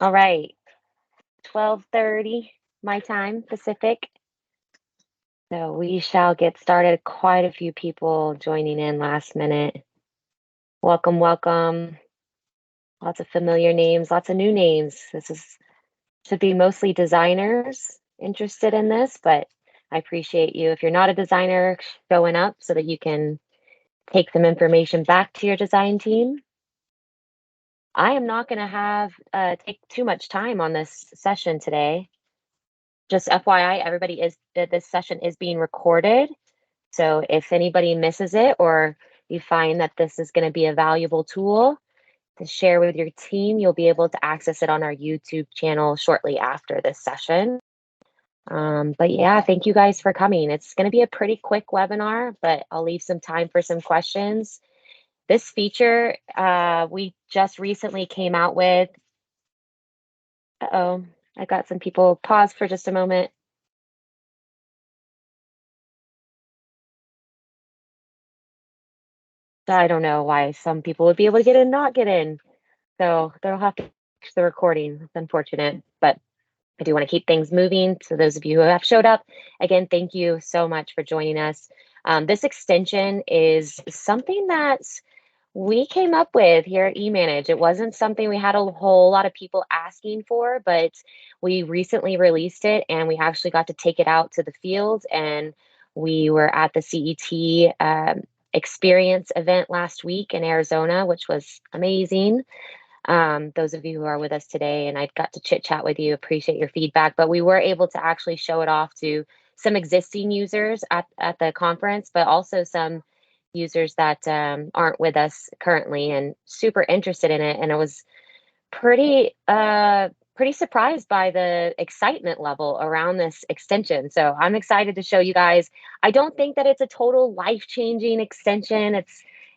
All right, 12:30 my time Pacific. So we shall get started. Quite a few people joining in last minute. Welcome, welcome. Lots of familiar names, lots of new names. Should be mostly designers interested in this, but I appreciate you if you're not a designer showing up so that you can take some information back to your design team. I am not going to have take too much time on this session today. Just FYI, everybody is this session is being recorded. So if anybody misses it or you find that this is going to be a valuable tool to share with your team, you'll be able to access it on our YouTube channel shortly after this session. But yeah, thank you guys for coming. It's going to be a pretty quick webinar, but I'll leave some time for some questions. This feature we just recently came out with. Uh-oh, I got some people pause for just a moment. I don't know why some people would be able to get in, not get in. So they'll have to fix the recording. It's unfortunate, but I do want to keep things moving. So those of you who have showed up, again, thank you so much for joining us. This extension is something that we came up with here at eManage. It wasn't something we had a whole lot of people asking for, but we recently released it and we actually got to take it out to the field. And we were at the CET experience event last week in Arizona, which was amazing. Those of you who are with us today, and I got to chit chat with you, appreciate your feedback, but we were able to actually show it off to some existing users at the conference, but also some users that aren't with us currently and super interested in it. And I was pretty surprised by the excitement level around this extension. So I'm excited to show you guys. I don't think that it's a total life-changing extension.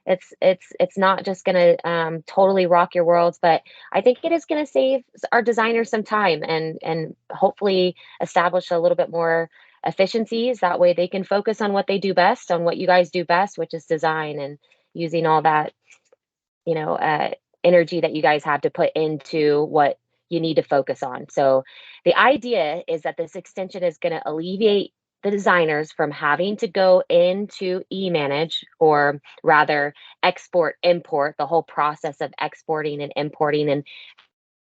It's not just going to totally rock your worlds, but I think it is going to save our designers some time and hopefully establish a little bit more efficiencies. That way they can focus on what they do best, on what you guys do best, which is design, and using all that, you know, energy that you guys have to put into what you need to focus on. So the idea is that this extension is going to alleviate the designers from having to go into eManage, or rather export, import, the whole process of exporting and importing and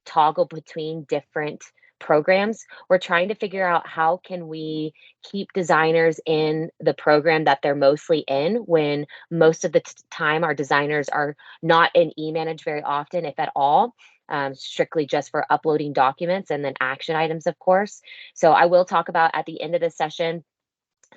toggle between different programs. We're trying to figure out how can we keep designers in the program that they're mostly in, when most of the time our designers are not in eManage very often, if at all. Strictly just for uploading documents and then action items, of course. So I will talk about at the end of the session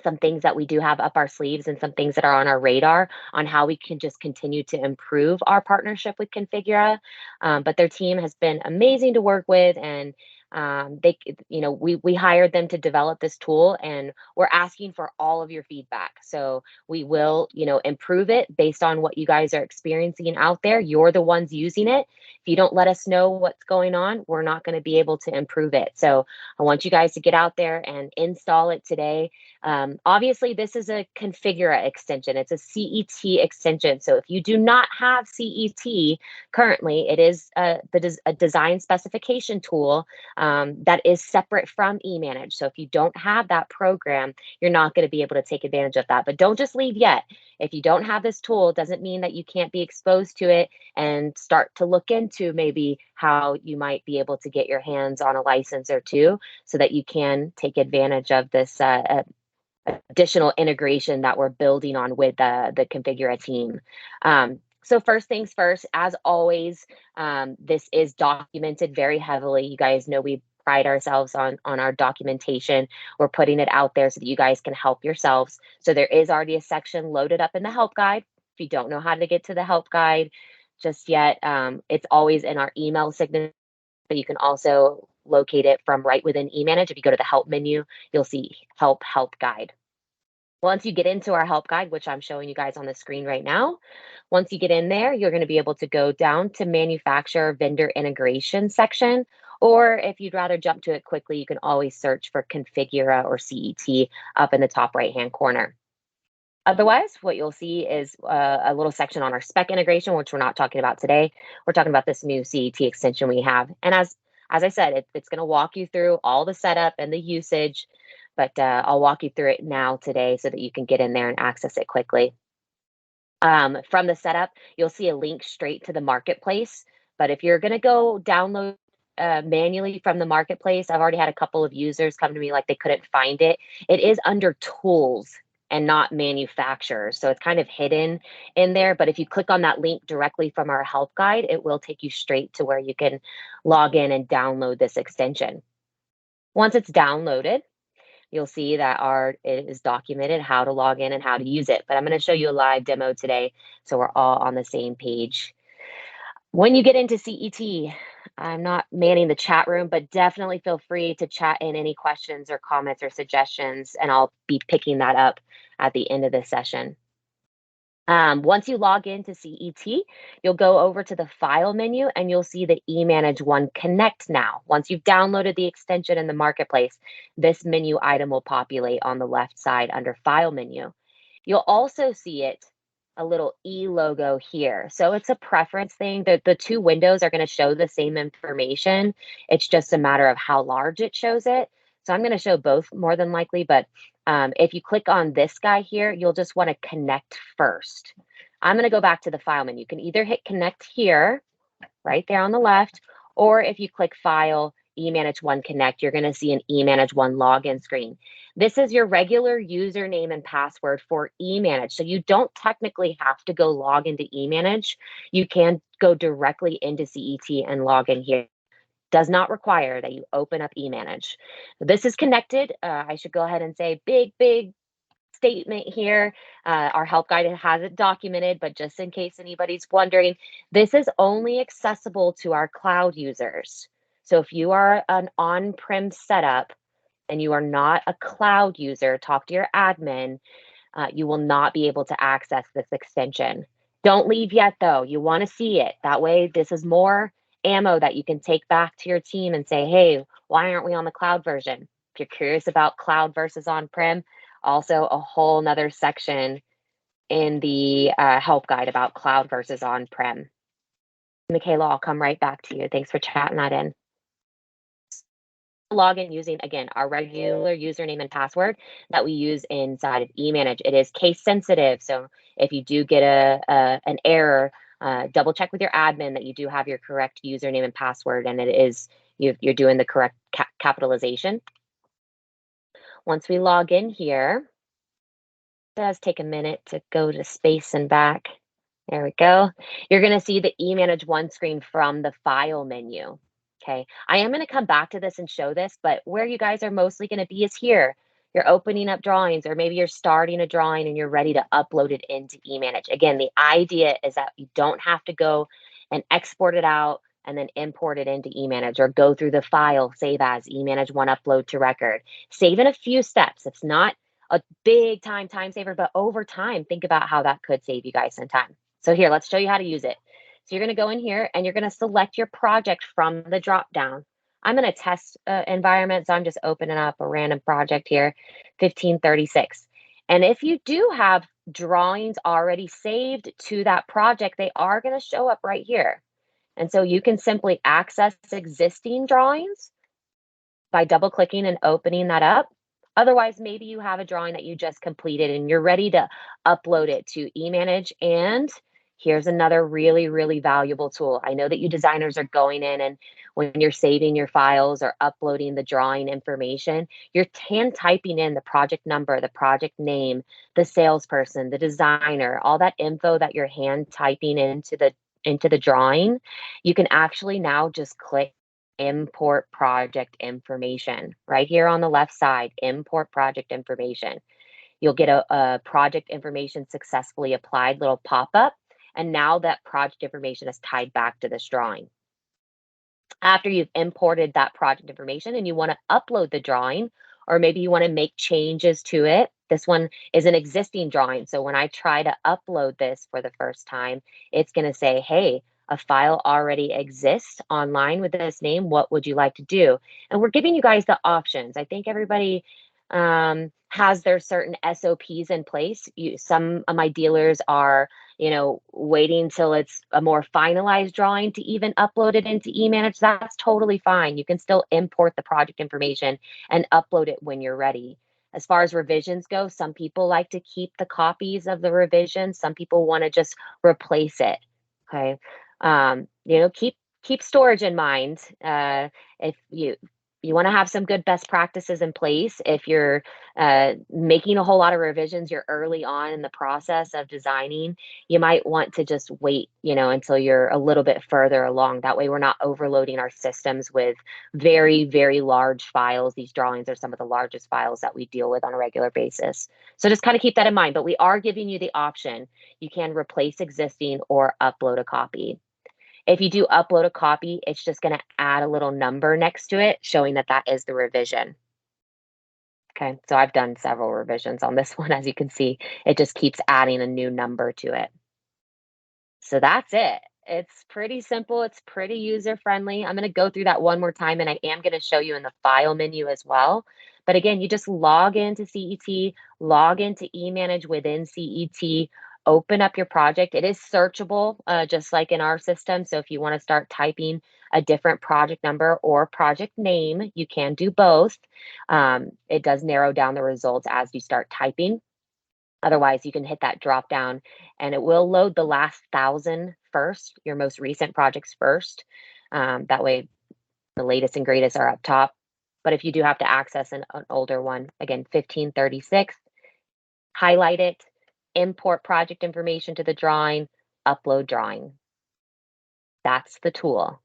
some things that we do have up our sleeves and some things that are on our radar on how we can just continue to improve our partnership with Configura. But their team has been amazing to work with, and we hired them to develop this tool, and we're asking for all of your feedback. So we will, improve it based on what you guys are experiencing out there. You're the ones using it. If you don't let us know what's going on, we're not going to be able to improve it. So I want you guys to get out there and install it today. Obviously, this is a Configura extension. It's a CET extension. So if you do not have CET currently, it is a design specification tool that is separate from eManage. So if you don't have that program, you're not going to be able to take advantage of that. But don't just leave yet. If you don't have this tool, it doesn't mean that you can't be exposed to it and start to look into maybe how you might be able to get your hands on a license or two so that you can take advantage of this additional integration that we're building on with the Configura team. So first things first, as always, this is documented very heavily. You guys know we pride ourselves on our documentation. We're putting it out there so that you guys can help yourselves. So there is already a section loaded up in the help guide. If you don't know how to get to the help guide just yet, it's always in our email signature, but you can also locate it from right within eManage. If you go to the help menu, you'll see help guide. Once you get into our help guide, which I'm showing you guys on the screen right now, once you get in there, you're going to be able to go down to manufacturer vendor integration section. Or if you'd rather jump to it quickly, you can always search for Configura or CET up in the top right-hand corner. Otherwise, what you'll see is a little section on our spec integration, which we're not talking about today. We're talking about this new CET extension we have. And as as I said, it's going to walk you through all the setup and the usage, but I'll walk you through it now today so that you can get in there and access it quickly. From the setup, you'll see a link straight to the marketplace. But if you're going to go download manually from the marketplace, I've already had a couple of users come to me like they couldn't find it. It is under tools and not manufacturers. So it's kind of hidden in there. But if you click on that link directly from our help guide, it will take you straight to where you can log in and download this extension. Once it's downloaded, you'll see that it is documented how to log in and how to use it. But I'm going to show you a live demo today so we're all on the same page. When you get into CET, I'm not manning the chat room, but definitely feel free to chat in any questions or comments or suggestions, and I'll be picking that up at the end of the session. Once you log into CET, you'll go over to the File menu and you'll see the eManageONE Connect now. Once you've downloaded the extension in the marketplace, this menu item will populate on the left side under File menu. You'll also see it, a little E logo here. So it's a preference thing. The two windows are going to show the same information. It's just a matter of how large it shows it. So I'm going to show both more than likely, but if you click on this guy here, you'll just want to connect first. I'm going to go back to the file menu. You can either hit connect here, right there on the left, or if you click file, eManageONE Connect, you're going to see an eManageONE login screen. This is your regular username and password for eManage. So you don't technically have to go log into eManage. You can go directly into CET and log in here. Does not require that you open up eManage. This is connected. I should go ahead and say big statement here. Our help guide has it documented, but just in case anybody's wondering, this is only accessible to our cloud users. So if you are an on-prem setup and you are not a cloud user, talk to your admin. You will not be able to access this extension. Don't leave yet, though. You want to see it. That way, this is more ammo that you can take back to your team and say, hey, why aren't we on the cloud version? If you're curious about cloud versus on-prem, also a whole nother section in the help guide about cloud versus on-prem. Michaela, I'll come right back to you. Thanks for chatting that in. Log in using, again, our regular username and password that we use inside of eManage. It is case sensitive. So if you do get an error, double check with your admin that you do have your correct username and password and it is you're doing the correct capitalization. Once we log in here, it does take a minute to go to space and back. There we go. You're going to see the eManageONE screen from the file menu. Okay, I am going to come back to this and show this, but where you guys are mostly going to be is here. You're opening up drawings, or maybe you're starting a drawing and you're ready to upload it into eManage. Again, the idea is that you don't have to go and export it out and then import it into eManage or go through the file, save as eManageONE upload to record. Save in a few steps. It's not a big time saver, but over time, think about how that could save you guys some time. So here, let's show you how to use it. So you're going to go in here and you're going to select your project from the drop down. I'm in a test environment, so I'm just opening up a random project here, 1536. And if you do have drawings already saved to that project, they are going to show up right here. And so you can simply access existing drawings by double clicking and opening that up. Otherwise, maybe you have a drawing that you just completed and you're ready to upload it to eManage. And here's another really valuable tool. I know that you designers are going in and when you're saving your files or uploading the drawing information, you're hand typing in the project number, the project name, the salesperson, the designer, all that info that you're hand typing into the drawing. You can actually now just click import project information right here on the left side, import project information. You'll get a project information successfully applied little pop-up. And now that project information is tied back to this drawing. After you've imported that project information and you want to upload the drawing, or maybe you want to make changes to it. This one is an existing drawing. So when I try to upload this for the first time, it's going to say, hey, a file already exists online with this name. What would you like to do? And we're giving you guys the options. I think everybody has their certain SOPs in place. Some of my dealers are, waiting till it's a more finalized drawing to even upload it into eManage. That's totally fine. You can still import the project information and upload it when you're ready. As far as revisions go, some people like to keep the copies of the revisions. Some people want to just replace it. Okay. Keep storage in mind. If you want to have some good best practices in place. If you're making a whole lot of revisions, you're early on in the process of designing, you might want to just wait, until you're a little bit further along. That way we're not overloading our systems with very, very large files. These drawings are some of the largest files that we deal with on a regular basis. So just kind of keep that in mind, but we are giving you the option. You can replace existing or upload a copy. If you do upload a copy, it's just going to add a little number next to it showing that that is the revision. Okay, so I've done several revisions on this one. As you can see, it just keeps adding a new number to it. So that's it. It's pretty simple. It's pretty user friendly. I'm going to go through that one more time, and I am going to show you in the file menu as well. But again, you just log into CET, log into eManage within CET, open up your project. It is searchable, just like in our system. So if you want to start typing a different project number or project name, you can do both. It does narrow down the results as you start typing. Otherwise, you can hit that drop down and it will load the last 1,000 first, your most recent projects first. That way, the latest and greatest are up top. But if you do have to access an older one, again, 1536, highlight it, import project information to the drawing, upload drawing. That's the tool.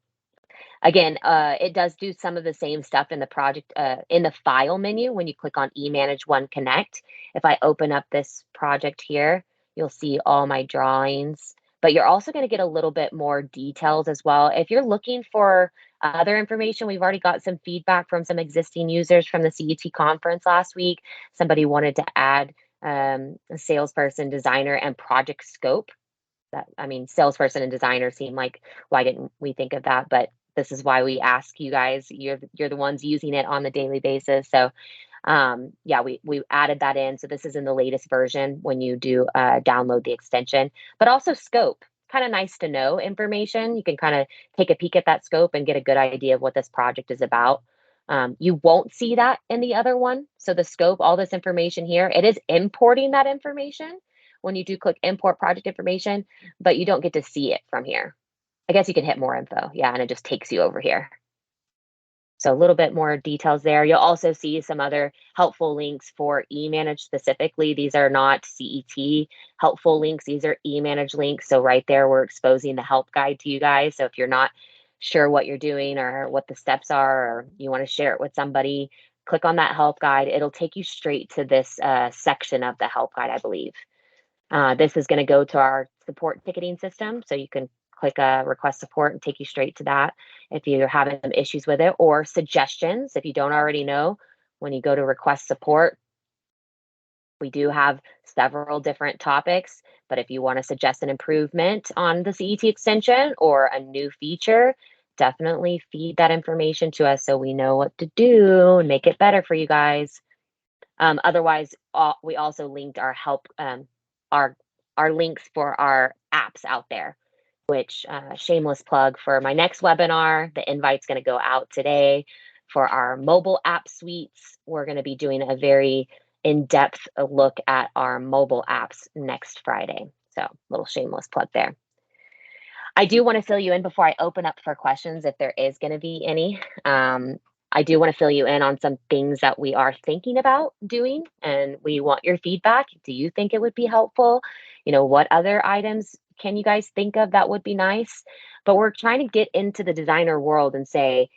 Again, it does do some of the same stuff in the project, in the file menu when you click on eManageONE Connect. If I open up this project here, you'll see all my drawings, but you're also going to get a little bit more details as well. If you're looking for other information, we've already got some feedback from some existing users from the CET conference last week. Somebody wanted to add a salesperson, designer, and project scope. Salesperson and designer seem like, why didn't we think of that? But this is why we ask you guys. You're the ones using it on the daily basis. So yeah, we added that in. So this is in the latest version when you do download the extension, but also scope. Kind of nice to know information. You can kind of take a peek at that scope and get a good idea of what this project is about. You won't see that in the other one. So the scope, all this information here, it is importing that information when you do click import project information, but you don't get to see it from here. I guess you can hit more info. Yeah, and it just takes you over here. So a little bit more details there. You'll also see some other helpful links for eManage specifically. These are not CET helpful links. These are eManage links. So right there, we're exposing the help guide to you guys. So if you're not sure what you're doing or what the steps are, or you want to share it with somebody, click on that help guide. It'll take you straight to this section of the help guide, I believe. This is going to go to our support ticketing system. So you can click request support and take you straight to that if you're having some issues with it, or suggestions. If you don't already know, when you go to request support, we do have several different topics, but if you want to suggest an improvement on the CET extension or a new feature, definitely feed that information to us so we know what to do and make it better for you guys. Otherwise, we also linked our help, our links for our apps out there, which shameless plug for my next webinar. The invite's going to go out today for our mobile app suites. We're going to be doing a very in-depth look at our mobile apps next Friday. So little shameless plug there. I do want to fill you in before I open up for questions, if there is going to be any. I do want to fill you in on some things that we are thinking about doing, and we want your feedback. Do you think it would be helpful? What other items can you guys think of that would be nice? But we're trying to get into the designer world and say,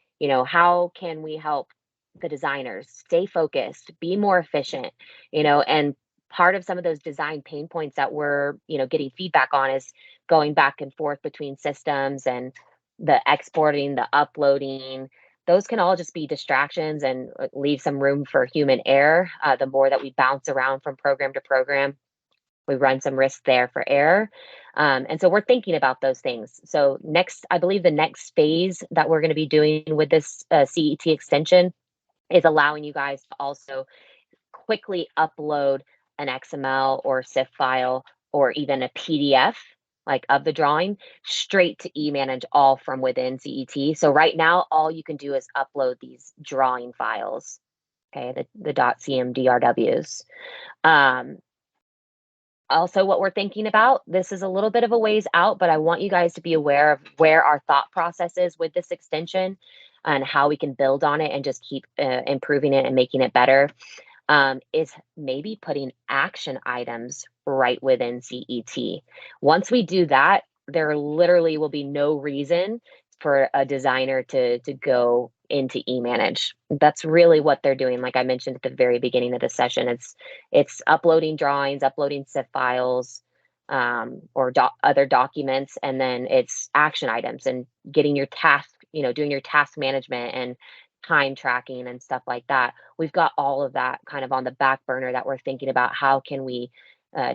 how can we help the designers stay focused, be more efficient, and part of some of those design pain points that we're, getting feedback on is going back and forth between systems and the exporting, the uploading. Those can all just be distractions and leave some room for human error. The more that we bounce around from program to program, we run some risk there for error. And so we're thinking about those things. So I believe the next phase that we're going to be doing with this CET extension is allowing you guys to also quickly upload an XML or CIF file or even a PDF like of the drawing straight to eManage all from within CET. So right now, all you can do is upload these drawing files, okay, the .cmdrws. Also, what we're thinking about, this is a little bit of a ways out, but I want you guys to be aware of where our thought process is with this extension and how we can build on it and just keep improving it and making it better. Is maybe putting action items right within CET. Once we do that, there literally will be no reason for a designer to go into eManage. That's really what they're doing. Like I mentioned at the very beginning of the session, it's uploading drawings, uploading CIF files, or other documents, and then it's action items and getting your task, doing your task management and time tracking and stuff like that. We've got all of that kind of on the back burner that we're thinking about how can we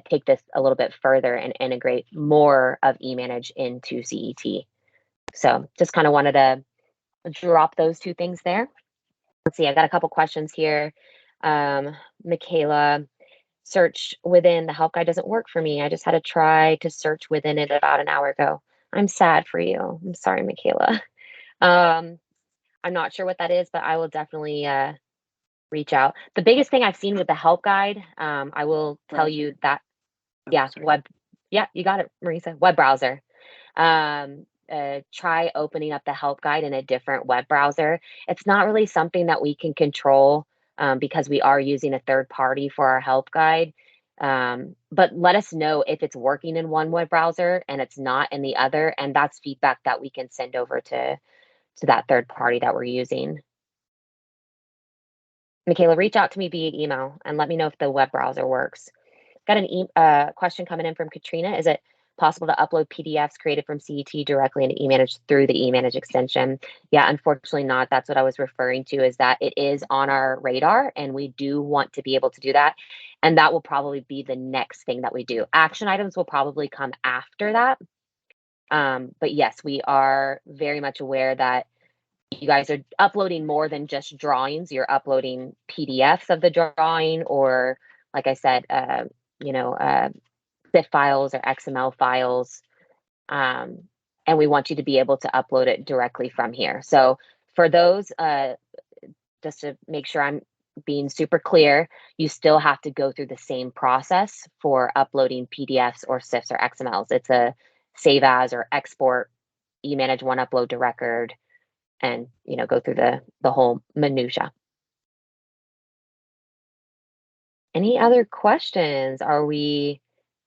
take this a little bit further and integrate more of eManage into CET. So just kind of wanted to drop those two things there. Let's see, I got a couple questions here. Michaela, search within the help guide doesn't work for me. I just had to try to search within it about an hour ago. I'm sad for you. I'm sorry, Michaela. I'm not sure what that is, but I will definitely reach out. The biggest thing I've seen with the help guide, I will tell you that, yeah, you got it, Marisa, web browser. Try opening up the help guide in a different web browser. It's not really something that we can control because we are using a third party for our help guide. But let us know if it's working in one web browser and it's not in the other, and that's feedback that we can send over to that third party that we're using. Michaela, reach out to me via email and let me know if the web browser works. Got an question coming in from Katrina. Is it possible to upload PDFs created from CET directly into eManage through the eManage extension? Yeah, unfortunately not. That's what I was referring to, is that it is on our radar and we do want to be able to do that. And that will probably be the next thing that we do. Action items will probably come after that. But yes, we are very much aware that you guys are uploading more than just drawings. You're uploading PDFs of the drawing, or like I said, CIF files or XML files. And we want you to be able to upload it directly from here. So for those, just to make sure I'm being super clear, you still have to go through the same process for uploading PDFs or CIFs or XMLs. It's a save as or export, eManageONE upload to record, and go through the whole minutia. Any other questions? Are we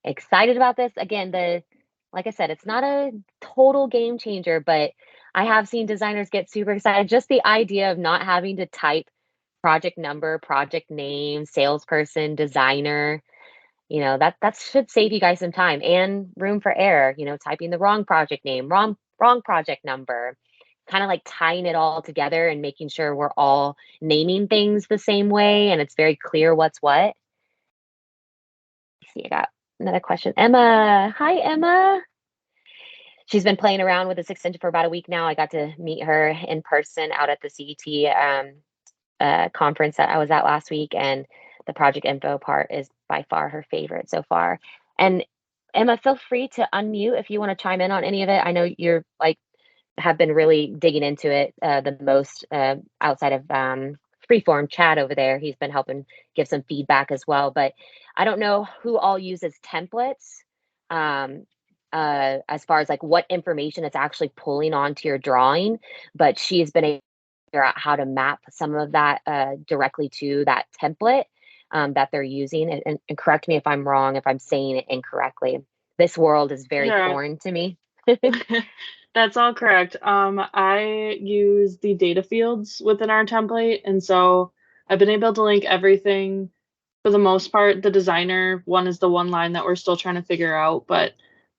excited about this? Again, like I said, it's not a total game changer, but I have seen designers get super excited. Just the idea of not having to type project number, project name, salesperson, designer, that should save you guys some time and room for error, typing the wrong project name, wrong project number, kind of like tying it all together and making sure we're all naming things the same way and it's very clear what's what. Let's see, I got another question. Emma. Hi, Emma. She's been playing around with this extension for about a week now. I got to meet her in person out at the CET conference that I was at last week, and the project info part is by far her favorite so far. And Emma, feel free to unmute if you want to chime in on any of it. I know you're have been really digging into it the most outside of freeform Chad over there. He's been helping give some feedback as well. But I don't know who all uses templates as far as like what information it's actually pulling onto your drawing. But she's been able to figure out how to map some of that directly to that template that they're using. And correct me if I'm wrong, if I'm saying it incorrectly. This world is very foreign to me. That's all correct. I use the data fields within our template, and so I've been able to link everything for the most part. The designer one is the one line that we're still trying to figure out, but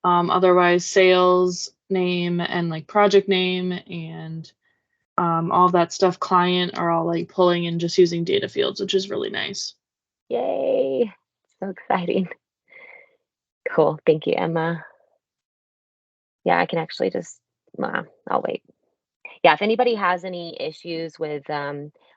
otherwise sales name and like project name and all that stuff, client, are all like pulling and just using data fields, which is really nice. Yay. So exciting. Cool. Thank you, Emma. Yeah, I can actually just, I'll wait. Yeah, if anybody has any issues with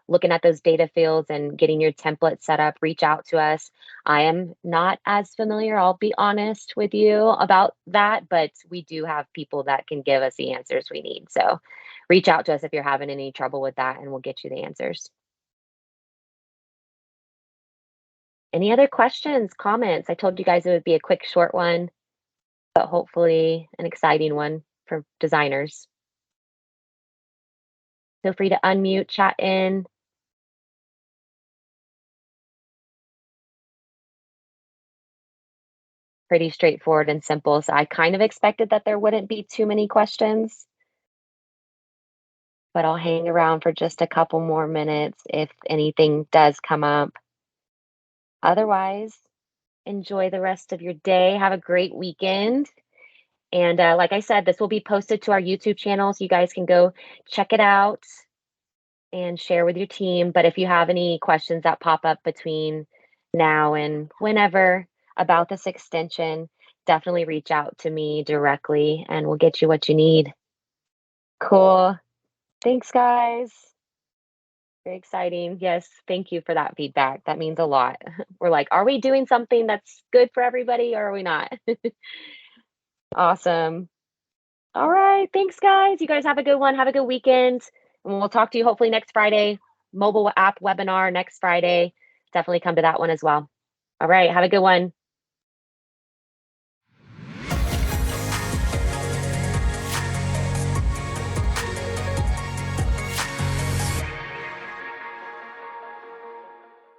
looking at those data fields and getting your template set up, reach out to us. I am not as familiar, I'll be honest with you about that, but we do have people that can give us the answers we need. So reach out to us if you're having any trouble with that and we'll get you the answers. Any other questions, comments? I told you guys it would be a quick, short one, but hopefully an exciting one for designers. Feel free to unmute, chat in. Pretty straightforward and simple. So I kind of expected that there wouldn't be too many questions, but I'll hang around for just a couple more minutes if anything does come up. Otherwise, enjoy the rest of your day. Have a great weekend. And like I said, this will be posted to our YouTube channel, so you guys can go check it out and share with your team. But if you have any questions that pop up between now and whenever about this extension, definitely reach out to me directly and we'll get you what you need. Cool. Thanks, guys. Very exciting. Yes, thank you for that feedback. That means a lot. We're like, are we doing something that's good for everybody or are we not? Awesome. All right. Thanks, guys. You guys have a good one. Have a good weekend. And we'll talk to you hopefully next Friday. Mobile app webinar next Friday. Definitely come to that one as well. All right. Have a good one.